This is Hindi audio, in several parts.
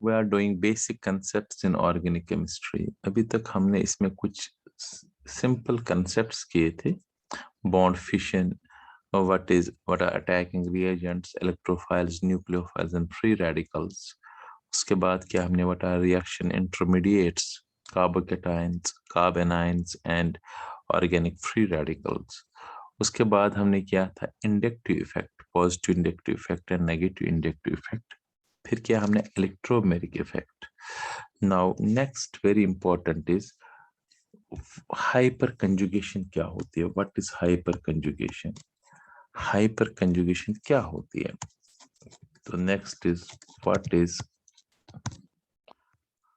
We are doing basic concepts in organic chemistry. अभी तक हमने इसमें कुछ सिंपल कंसेप्ट्स किए थे। Bond fission, what are attacking reagents, electrophiles, nucleophiles and free radicals। उसके बाद क्या हमने what are reaction intermediates, carbocations, carbanions and organic free radicals। उसके बाद हमने किया था inductive effect, positive inductive effect and negative inductive effect. फिर क्या हमने electromeric effect. Now next very important is hyper conjugation क्या होती है, what is hyper conjugation. Hyper conjugation क्या होती है। तो next is what is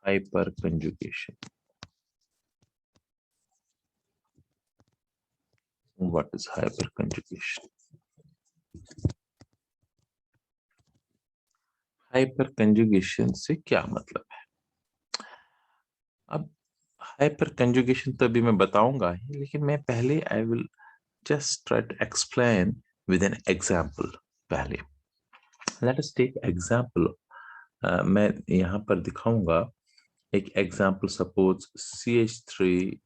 hyper conjugation, what is hyper conjugation. Hyper conjugation से क्या मतलब है। अब हाइपर कंजुगेशन तो अभी मैं बताऊंगा ही, लेकिन मैं पहले I will just try to explain with an example. पहले लेट अस टेक एग्जांपल। मैं यहाँ पर दिखाऊंगा एक example. Suppose CH3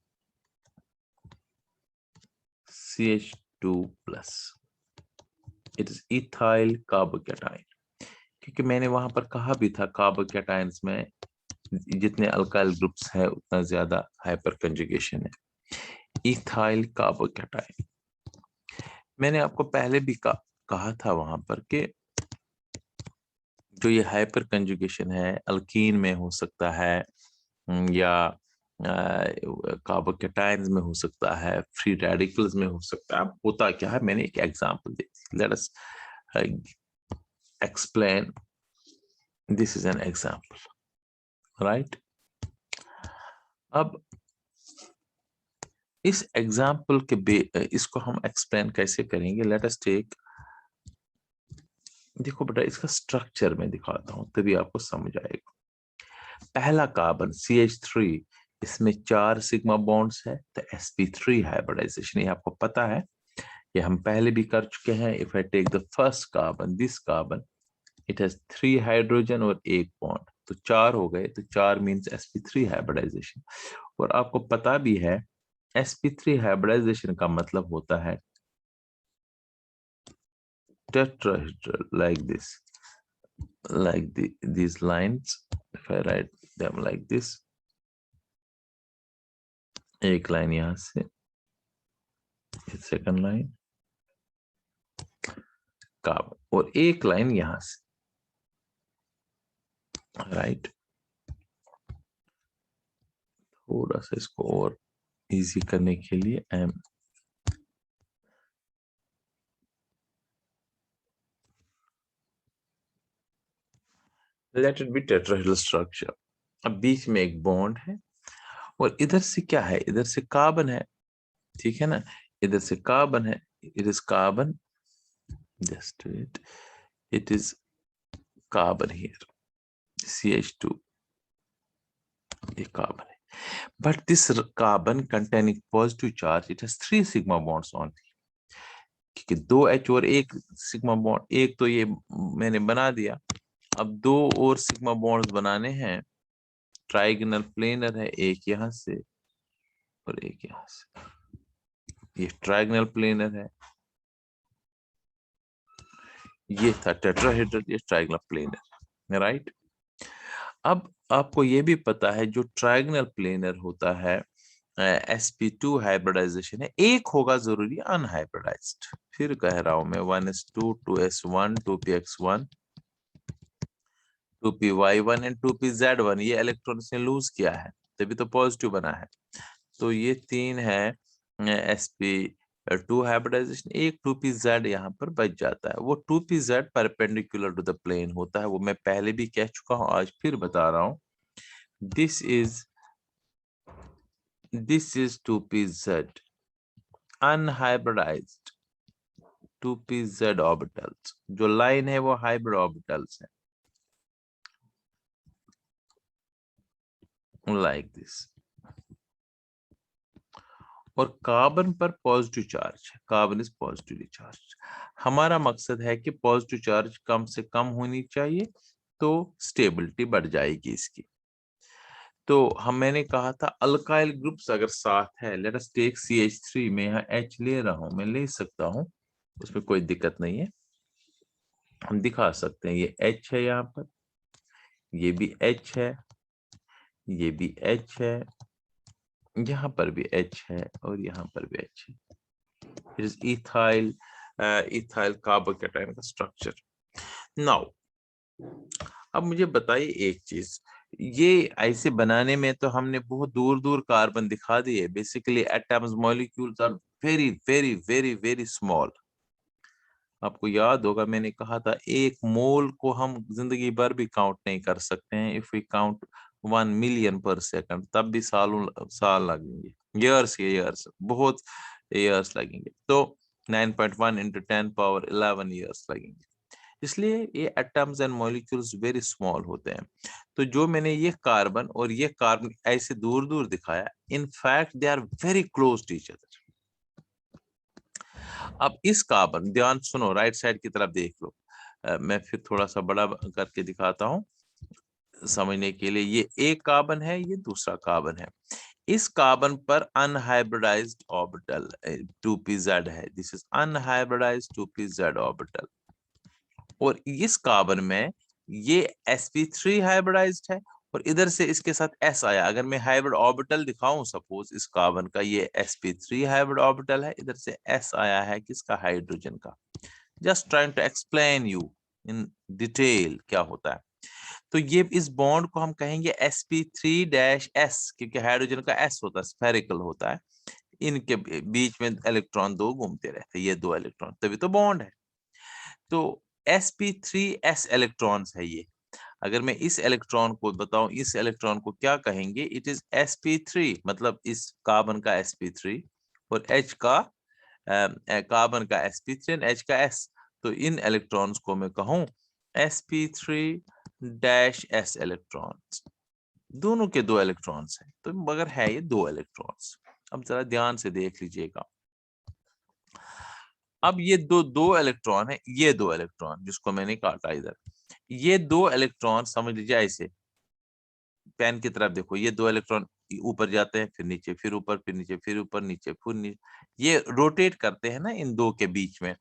CH2 plus, it is ethyl carbocation. क्योंकि मैंने वहां पर कहा भी था कार्बोकेटाइन्स में जितने अल्काइल ग्रुप्स है उतना ज्यादा हाइपर कंजुगेशन है। इथाइल कार्बोकेटाइन मैंने आपको पहले भी कहा था वहां पर कि जो ये हाइपर कंजुगेशन है अल्कीन में हो सकता है या कार्बोकेटाइन्स में हो सकता है, फ्री रेडिकल्स में हो सकता है। होता क्या है, मैंने एक example the. Let us explain, this is an example, right. अब इस एग्जांपल के इसको हम एक्सप्लेन कैसे करेंगे। लेट अस टेक, देखो बेटा इसका स्ट्रक्चर में दिखाता हूं तभी आपको समझ आएगा। पहला कार्बन CH3, इसमें 4 सिग्मा बॉन्ड्स है, तो sp3 हाइब्रिडाइजेशन, ये आपको पता है, ये हम पहले भी कर चुके हैं। If I take the first carbon, this carbon, it has 3 hydrogen और 1 बॉन्ड, तो 4 हो गए, तो 4 मींस sp3 हाइब्रिडाइजेशन। और आपको पता भी है sp3 हाइब्रिडाइजेशन का मतलब होता है tetrahedral, like this, like these lines, if I write them like this, एक लाइन यहां से, सेकंड लाइन कार्बन और एक लाइन यहां से, राइट। थोड़ा सा इसको और इजी करने के लिए I am let it be tetrahedral structure. अब बीच में एक बॉन्ड है और इधर से क्या है, इधर से कार्बन है, ठीक है ना, इधर से कार्बन है, it is carbon, just it is carbon here, CH2, ये कार्बन है। But this carbon containing positive charge, it has 3 sigma bonds only। क्योंकि 2H और 1 सिग्मा बॉन्ड, एक तो ये मैंने बना दिया, अब 2 और सिग्मा बॉन्ड्स बनाने हैं। ट्राइगोनल प्लेनर है, एक यहां से और एक यहां से, ये ट्राइगोनल प्लेनर है, ये था टेट्राहेड्रल, ये ट्राइगोनल प्लेनर, राइट। अब आपको ये भी पता है जो ट्राइगोनल प्लेनर होता है sp2 हाइब्रिडाइजेशन है, एक होगा जरूरी अनहाइब्रिडाइज्ड। फिर कह रहा हूं मैं 1s2 2s1 2px1 2py1 and 2pz1, ये इलेक्ट्रॉन ने लूज किया है तभी तो पॉजिटिव बना है। तो ये 3 है sp2 हाइब्रिडाइजेशन, एक 2pz यहाँ पर बच जाता है। वो 2pz perpendicular to the plane होता है, वो मैं पहले भी कह चुका हूं, आज फिर बता रहा हूं। This is 2pz unhybridized 2pz orbitals, जो लाइन है वो हाइब्रिड ऑर्बिटल्स है, लाइक दिस। और कार्बन पर पॉजिटिव चार्ज है, कार्बन इज पॉजिटिवली चार्ज। हमारा मकसद है कि पॉजिटिव चार्ज कम से कम होनी चाहिए, तो स्टेबिलिटी बढ़ जाएगी इसकी। तो मैंने कहा था अल्काइल ग्रुप्स अगर साथ है, लेट अस टेक CH3, मैं यहाँ H ले रहा हूं, मैं ले सकता हूं, उसमें कोई दिक्कत नहीं है, हम दिखा सकते हैं। ये H है, यहाँ पर ये भी H है, ये भी H है, यहाँ पर भी H है और यहाँ पर भी H है। It is ethyl ethyl carbocation का स्ट्रक्चर। नाउ अब मुझे बताइए एक चीज, ये ऐसे बनाने में तो हमने बहुत दूर दूर कार्बन दिखा दिए। Basically atoms molecules are very very very very small. आपको याद होगा मैंने कहा था एक मोल को हम जिंदगी भर भी काउंट नहीं कर सकते हैं। इफ वी काउंट 1 मिलियन पर सेकंड, तब भी साल लगेंगे, ईयर्स बहुत ईयर्स लगेंगे। तो 9.1 इंटू 10 पावर 11 ईयर्स लगेंगे। इसलिए ये atoms and molecules very small होते हैं। तो जो मैंने ये कार्बन और ये कार्बन ऐसे दूर दूर दिखाया, in fact they are very close to each other. अब इस कार्बन, ध्यान सुनो, राइट साइड की तरफ देख लो। मैं फिर थोड़ा सा बड़ा करके दिखाता हूं समझने के लिए। ये एक कार्बन है, ये दूसरा कार्बन है। इस कार्बन पर अनहाइब्रिडाइज्ड ऑर्बिटल 2pz है। This is unhybridised 2pz orbital. और इस कार्बन में ये sp3 हाइब्रिडाइज्ड है और इधर से इसके साथ s आया। अगर मैं हाइब्रिड ऑर्बिटल दिखाऊं, सपोज इस कार्बन का ये sp3 हाइब्रिड ऑर्बिटल है, इधर से s आया है किसका, हाइड्रोजन का। Just trying to explain you in detail क्या होता है। तो ये इस बॉन्ड को हम कहेंगे sp3-s, क्योंकि हाइड्रोजन का s होता है, स्फेरिकल होता है। इनके बीच में इलेक्ट्रॉन दो घूमते रहते हैं, ये दो इलेक्ट्रॉन, तभी तो बॉन्ड है। तो sp3s इलेक्ट्रॉन्स है ये। अगर मैं इस इलेक्ट्रॉन को बताऊं, इस इलेक्ट्रॉन को क्या कहेंगे, इट इज sp3, मतलब इस कार्बन का sp3 और H का कार्बन का sp3 और H का s। तो इन इलेक्ट्रॉन्स को मैं कहूं sp3-s इलेक्ट्रॉन्स। दोनों के दो इलेक्ट्रॉन्स हैं, तो मगर है ये दो इलेक्ट्रॉन्स। अब जरा ध्यान से देख लीजिएगा। अब ये दो इलेक्ट्रॉन है, ये दो इलेक्ट्रॉन जिसको मैंने काटा इधर, ये दो इलेक्ट्रॉन समझ लीजिए ऐसे, पेन की तरफ देखो, ये दो इलेक्ट्रॉन ऊपर जाते हैं, फिर नीचे, फिर ऊपर, फिर नीचे, फिर ऊपर, नीचे, फिर नीचे, ये रोटेट करते हैं ना इन दो के बीच में।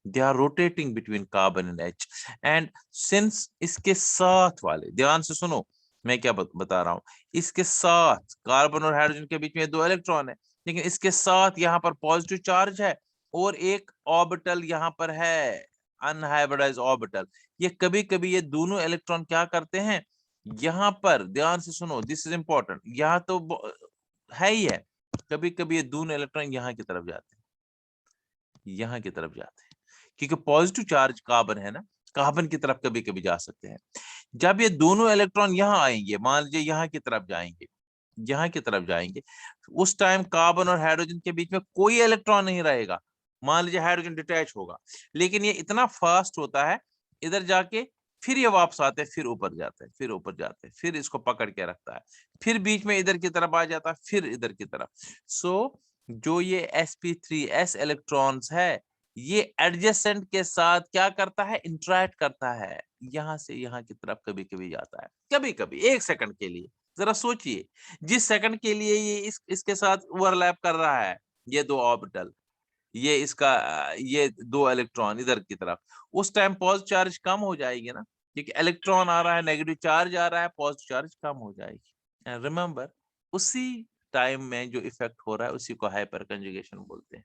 They are rotating between carbon and H। And since इसके साथ वाले, ध्यान से सुनो मैं क्या बता रहा हूं, इसके साथ कार्बन और हाइड्रोजन के बीच में दो इलेक्ट्रॉन है, लेकिन इसके साथ यहाँ पर पॉजिटिव चार्ज है और एक ऑर्बिटल यहाँ पर है, अनहाइब्रिडाइज्ड ऑर्बिटल। ये कभी कभी ये दोनों इलेक्ट्रॉन क्या करते हैं, यहाँ पर ध्यान से सुनो, दिस इज इंपॉर्टेंट, यहाँ तो है ही है, कभी कभी ये दोनों इलेक्ट्रॉन यहाँ की तरफ जाते हैं, यहाँ की तरफ जाते हैं, क्योंकि पॉजिटिव चार्ज कार्बन है ना, कार्बन की तरफ कभी कभी जा सकते हैं। जब ये दोनों इलेक्ट्रॉन यहाँ आएंगे, मान लीजिए यहाँ की तरफ जाएंगे, यहाँ की तरफ जाएंगे, उस टाइम कार्बन और हाइड्रोजन के बीच में कोई इलेक्ट्रॉन नहीं रहेगा। मान लीजिए हाइड्रोजन डिटैच होगा, लेकिन ये इतना फास्ट होता है, इधर जाके फिर ये वापस आते हैं, फिर ऊपर जाते हैं, फिर ऊपर जाते हैं, फिर इसको पकड़ के रखता है, फिर बीच में इधर की तरफ आ जाता है, फिर इधर की तरफ। सो जो ये sp3s इलेक्ट्रॉन्स है, ये एडजेसेंट के साथ क्या करता है, इंटरेक्ट करता है, यहां से यहाँ की तरफ कभी कभी जाता है, कभी कभी 1 सेकंड के लिए। जरा सोचिए, जिस सेकंड के लिए ये इसके साथ ओवरलैप कर रहा है, ये दो ऑर्बिटल, ये इसका ये दो इलेक्ट्रॉन इधर की तरफ, उस टाइम पॉजिटिव चार्ज कम हो जाएगी ना, क्योंकि इलेक्ट्रॉन आ रहा है, नेगेटिव चार्ज आ रहा है, पॉजिटिव चार्ज कम हो जाएगी। रिमेंबर, उसी टाइम में जो इफेक्ट हो रहा है उसी को हाइपर कंजुगेशन बोलते हैं।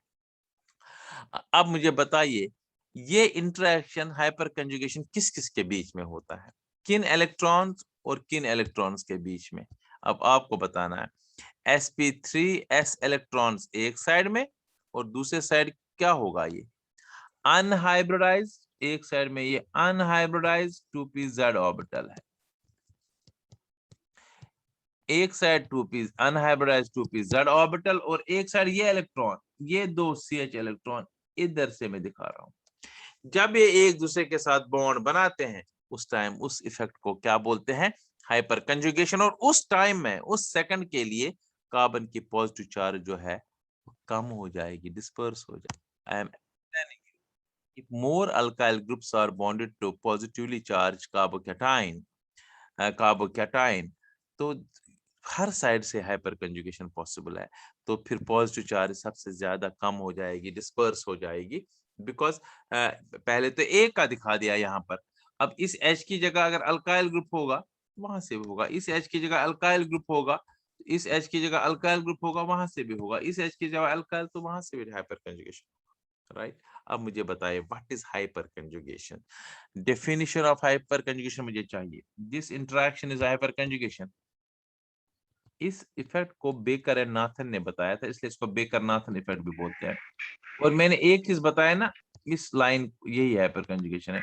अब मुझे बताइए, ये इंटरेक्शन हाइपर कंजुगेशन किस किस के बीच में होता है, किन इलेक्ट्रॉन्स और किन इलेक्ट्रॉन्स के बीच में, अब आपको बताना है। sp3s इलेक्ट्रॉन्स एक साइड में और दूसरे साइड क्या होगा, ये अनहाइब्रिडाइज्ड, एक साइड में ये अनहाइब्रिडाइज्ड 2pz ऑर्बिटल है, एक side 2p unhybridised 2pz orbital और एक साइड ये इलेक्ट्रॉन, ये दो CH इलेक्ट्रॉन इधर से मैं दिखा रहा हूं। जब ये एक दूसरे के साथ बॉन्ड बनाते हैं, उस टाइम उस इफेक्ट को क्या बोलते हैं, हाइपर कंजुगेशन। और उस टाइम में, उस सेकंड के लिए कार्बन की पॉजिटिव चार्ज जो है कम हो जाएगी, डिस्पर्स हो जाएगी। I am explaining you, if more alkyl groups are bonded to positively charge carbocation, तो हर साइड से हाइपर कंजुगेशन पॉसिबल है। तो फिर पॉजिटिव चार्ज सबसे ज्यादा कम हो जाएगी, डिस्पर्स हो जाएगी, बिकॉज पहले तो एक का दिखा दिया यहाँ पर। अब इस H की जगह अगर अल्काइल ग्रुप होगा वहां से भी होगा, इस H की जगह अल्काइल ग्रुप होगा, इस H की जगह अल्काइल ग्रुप होगा, वहां से भी होगा, इस H की जगह अल्काइल, तो वहां से भी हाइपर कंजुगेशन, राइट। अब मुझे बताइए what is hyper conjugation. Definition of hyper conjugation मुझे चाहिए। This interaction is hyper conjugation. इस इफेक्ट को बेकर एंड नाथन ने बताया था, इसलिए इसको बेकर नाथन इफेक्ट भी बोलते हैं। और मैंने एक चीज बताया ना, इस लाइन यही हाइपर कंजुगेशन है।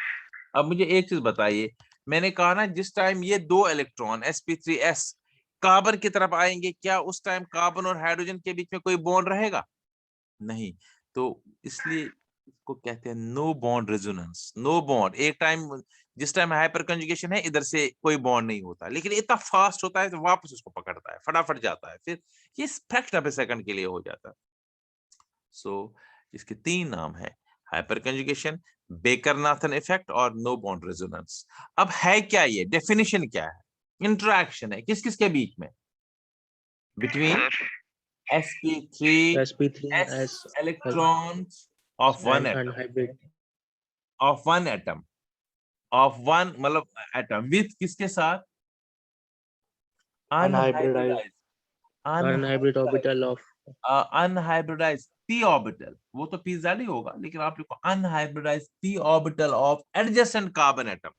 अब मुझे एक चीज बताइए, मैंने कहा ना जिस टाइम ये दो इलेक्ट्रॉन sp3s कार्बन की तरफ आएंगे, क्या उस टाइम कार्बन और हाइड्रोजन के बीच में कोई बॉन्ड रहेगा? नहीं। तो इसलिए इसको कहते हैं no bond resonance, no bond. एक टाइम, जिस टाइम हाइपर कंजुगेशन है, इधर से कोई बॉन्ड नहीं होता, लेकिन इतना फास्ट होता है तो वापस उसको पकड़ता है, फटाफट जाता है, फिर ये फ्रैक्शन ऑफ ए सेकंड के लिए हो जाता है। सो इसके तीन नाम है, हाइपर कंजुगेशन, बेकर-नाथन इफेक्ट और नो बॉन्ड रेजोनेंस। अब है क्या ये, डेफिनेशन क्या है? इंटरेक्शन है किस किस के बीच में? Between sp3s electrons of one and atom, unhybrid of one atom, of one मतलब atom with किसके साथ? unhybridized unhybrid unhybridized orbital of unhybridized p orbital, वो तो pz ही होगा, लेकिन आप लिखो unhybridized p orbital of adjacent carbon atom,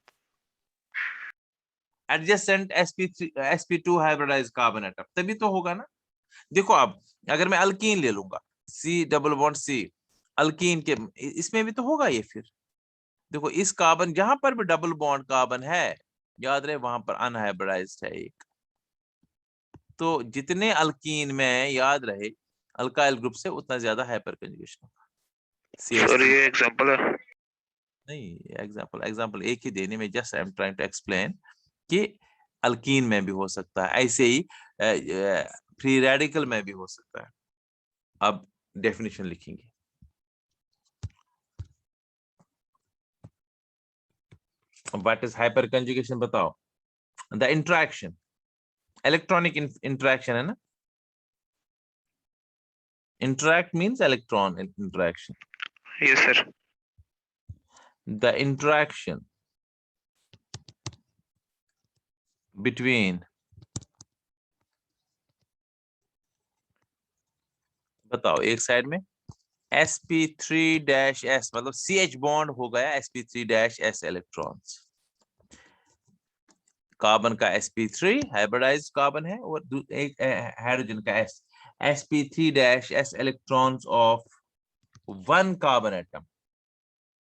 adjacent sp2 hybridized carbon atom, तभी तो होगा ना। देखो अब अगर मैं अल्कीन ले लूंगा, C double bond C, alkyne के इसमें भी तो होगा ये। फिर देखो इस कार्बन जहां पर भी डबल बॉन्ड कार्बन है, याद रहे वहां पर अनहाइब्रिडाइज्ड है एक। तो जितने अल्कीन में याद रहे अल्काइल ग्रुप से, उतना ज्यादा हाइपर कंजुगेशन होगा। सर ये एग्जांपल है? नहीं, एग्जांपल एक ही देने में, just I am trying to explain कि अल्कीन में भी हो सकता है, ऐसे ही फ्री रेडिकल में भी हो सकता है। अब डेफिनेशन लिखेंगे। व्हाट इज हाइपर कंजुगेशन बताओ। द इंटरेक्शन, इलेक्ट्रॉनिक इंटरेक्शन है ना, interact means electron interaction. Yes sir. The interaction between, बताओ एक साइड में sp3-s मतलब CH बॉन्ड हो गया sp3-s इलेक्ट्रॉन्स, कार्बन का sp3 हाइब्रिडाइज्ड कार्बन है, और एक हाइड्रोजन का sp3-s electrons of one carbon atom,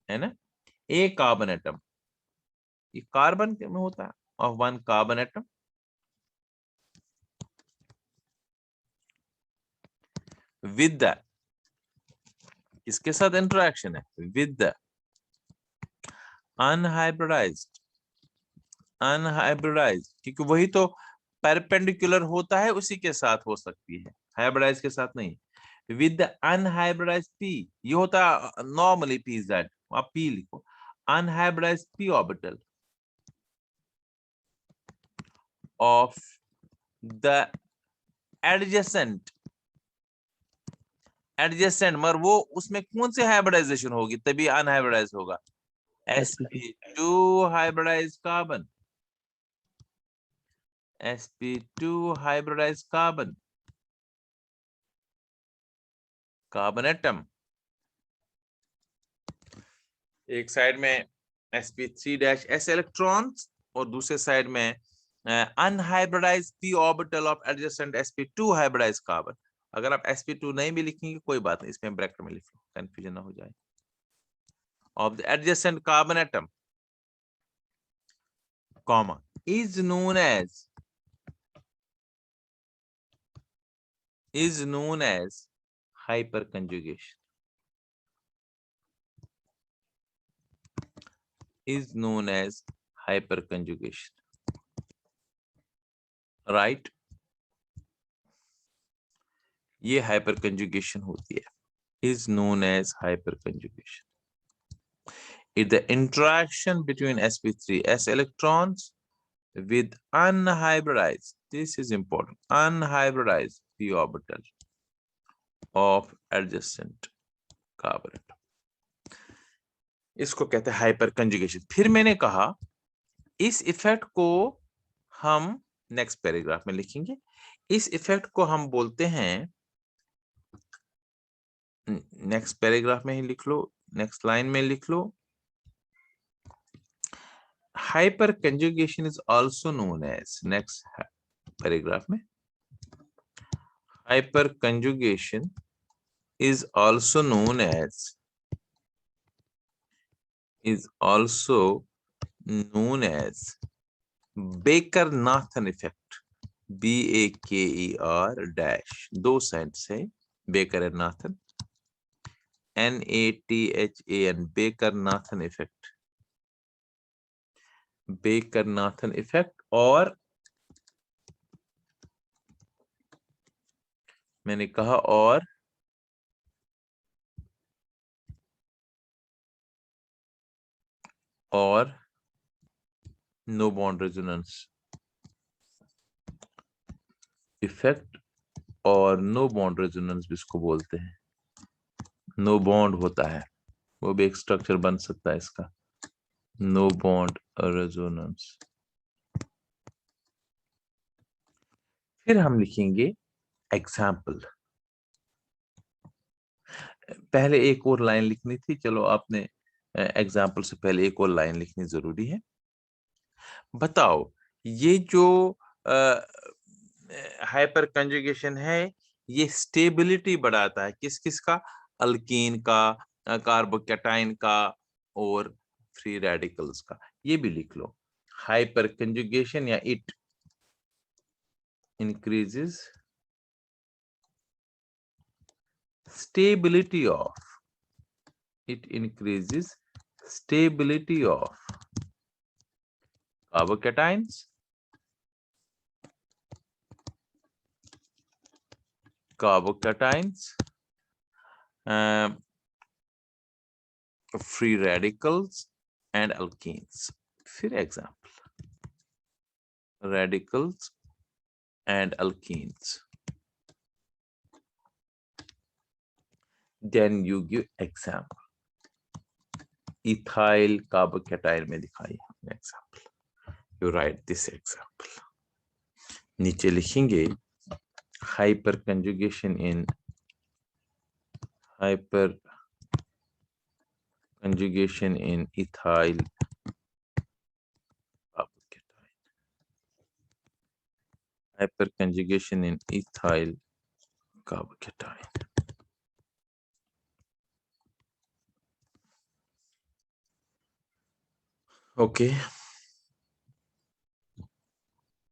है ना, एक कार्बन एटम, ये कार्बन में होता है, of one carbon atom with the, इसके साथ इंटरेक्शन है विद द अनहाइब्रिडाइज्ड, क्योंकि वही तो परपेंडिकुलर होता है, उसी के साथ हो सकती है, हाइब्रिडाइज के साथ नहीं। विद द अनहाइब्रिडाइज्ड p, ये होता है नॉर्मली pz, आप p लिखो, unhybridised p orbital of the adjacent, मगर वो उसमें कौन से हाइब्रिडाइजेशन होगी तभी अनहाइब्रिडाइज होगा, sp2 hybridized carbon, sp2 hybridized carbon, carbon atom, एक साइड में sp3-s इलेक्ट्रॉन्स और दूसरे साइड में unhybridised p orbital of adjacent sp2 hybridised carbon. अगर आप sp2 नहीं भी लिखेंगे कोई बात नहीं, इसमें ब्रैकेट में लिख लो, कंफ्यूजन ना हो जाए, of the adjacent carbon atom, comma, is known as hyperconjugation, is known as hyperconjugation, right? ये हाइपर कंजुगेशन होती है, is known as hyperconjugation. It's the interaction between sp3s electrons with unhybridized, this is important, unhybridized p orbital of adjacent carbon atom. इसको कहते हैं हाइपर कंजुगेशन। फिर मैंने कहा इस इफेक्ट को हम नेक्स्ट पैराग्राफ में लिखेंगे। इस इफेक्ट को हम बोलते हैं, नेक्स्ट पैराग्राफ में ही लिख लो, नेक्स्ट लाइन में लिख लो, hyper conjugation is also known as, next paragraph में, hyper conjugation is also known as Baker-Nathan effect, BAKER dash, दो साइंस है, Baker and Nathan, NATHAN, Baker Nathan effect, Baker Nathan effect. और मैंने कहा और नो बॉन्ड रेजोनेंस इफेक्ट, और नो बॉन्ड रेजोनेंस भी इसको बोलते हैं, नो बॉन्ड होता है, वो भी एक स्ट्रक्चर बन सकता है इसका, नो बॉन्ड रेजोनेंस। फिर हम लिखेंगे एग्जाम्पल। पहले एक और लाइन लिखनी थी, चलो आपने एग्जाम्पल से पहले एक और लाइन लिखनी जरूरी है। बताओ ये जो हाइपर कंजुगेशन है ये स्टेबिलिटी बढ़ाता है किस किस का, अल्कीन का, कार्बोकैटाइन का और फ्री रेडिकल्स का, ये भी लिख लो। हाइपर कंजुगेशन या it increases stability of, it increases stability of carbocations, free radicals and alkenes. फिर example, radicals and alkenes, then you give example, ethyl carbocation में दिखाइए हमने example, you write this example। नीचे लिखेंगे hyper conjugation in ethyl carbocation, hyper conjugation in ethyl carbocation। Okay,